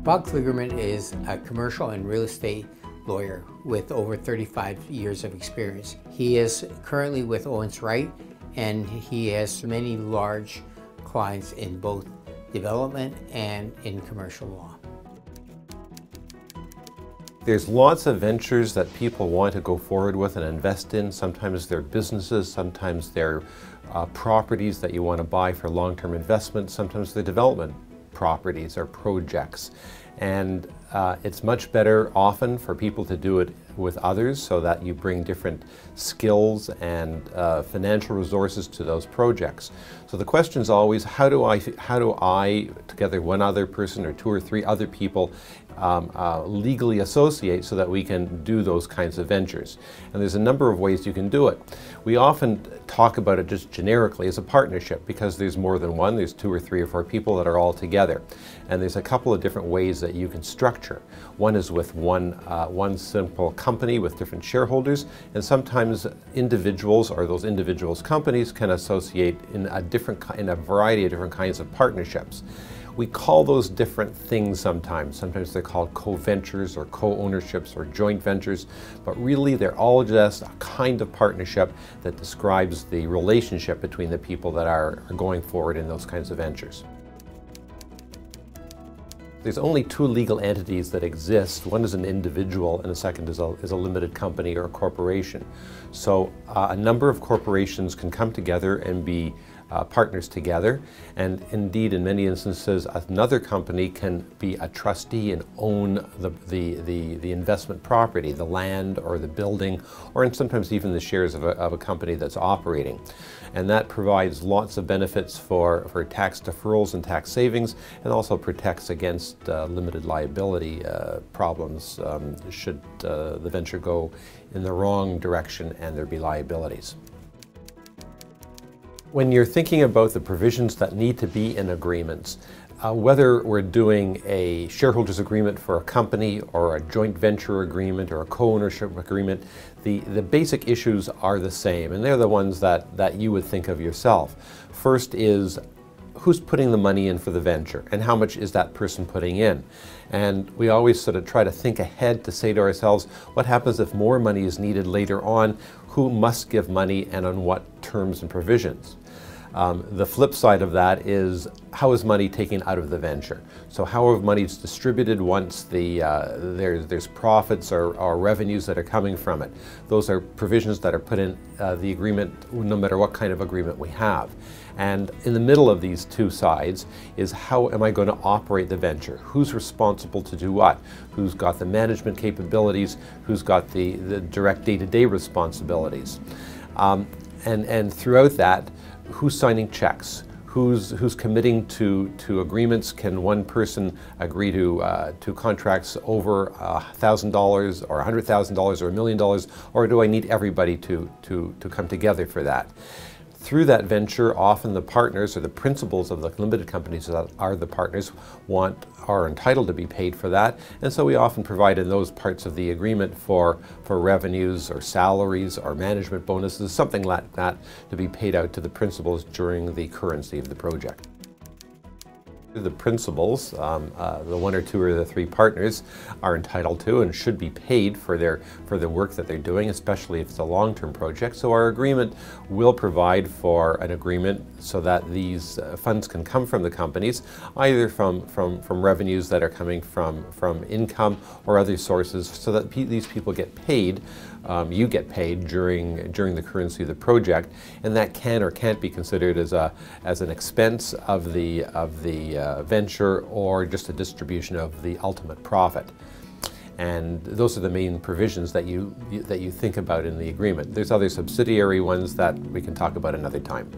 Bob Kligerman is a commercial and real estate lawyer with over 35 years of experience. He is currently with Owens Wright, and he has many large clients in both development and in commercial law. There's lots of ventures that people want to go forward with and invest in. Sometimes they're businesses, sometimes they're properties that you want to buy for long-term investment, sometimes they're development properties or projects. And it's much better often for people to do it with others so that you bring different skills and financial resources to those projects. So the question is always, how do I, together one other person or two or three other people, legally associate so that we can do those kinds of ventures? And there's a number of ways you can do it. We often talk about it just generically as a partnership because there's more than one. There's two or three or four people that are all together. And there's a couple of different ways that you can structure. One is with one simple company with different shareholders, and sometimes individuals or those individuals' companies can associate in a variety of different kinds of partnerships. We call those different things sometimes. Sometimes they're called co-ventures or co-ownerships or joint ventures, but really they're all just a kind of partnership that describes the relationship between the people that are going forward in those kinds of ventures. There's only two legal entities that exist. One is an individual and the second is a limited company or a corporation. So a number of corporations can come together and be partners together, and indeed in many instances another company can be a trustee and own the investment property, the land or the building, or sometimes even the shares of a company that's operating. And that provides lots of benefits for tax deferrals and tax savings, and also protects against limited liability problems should the venture go in the wrong direction and there be liabilities. When you're thinking about the provisions that need to be in agreements, whether we're doing a shareholders agreement for a company or a joint venture agreement or a co-ownership agreement, the basic issues are the same, and they're the ones that you would think of yourself. First is, who's putting the money in for the venture and how much is that person putting in? And we always sort of try to think ahead to say to ourselves, what happens if more money is needed later on? Who must give money and on what terms and provisions? The flip side of that is, how is money taken out of the venture? So how are monies distributed once there's profits or revenues that are coming from it? Those are provisions that are put in the agreement no matter what kind of agreement we have. And in the middle of these two sides is, how am I going to operate the venture? Who's responsible to do what? Who's got the management capabilities? Who's got the direct day-to-day responsibilities? And throughout that, who's signing checks? Who's committing to agreements? Can one person agree to contracts over $1,000 or $100,000 or $1 million, or do I need everybody to come together for that? Through that venture, often the partners or the principals of the limited companies that are the partners are entitled to be paid for that, and so we often provide in those parts of the agreement for revenues or salaries or management bonuses, something like that, to be paid out to the principals during the currency of the project. The principals, the one or two or the three partners, are entitled to and should be paid for the work that they're doing, especially if it's a long-term project. So our agreement will provide for an agreement so that these funds can come from the companies, either from revenues that are coming from income or other sources, so that these people get paid. You get paid during the currency of the project, and that can or can't be considered as an expense of the venture or just a distribution of the ultimate profit. And those are the main provisions that you think about in the agreement. There's other subsidiary ones that we can talk about another time.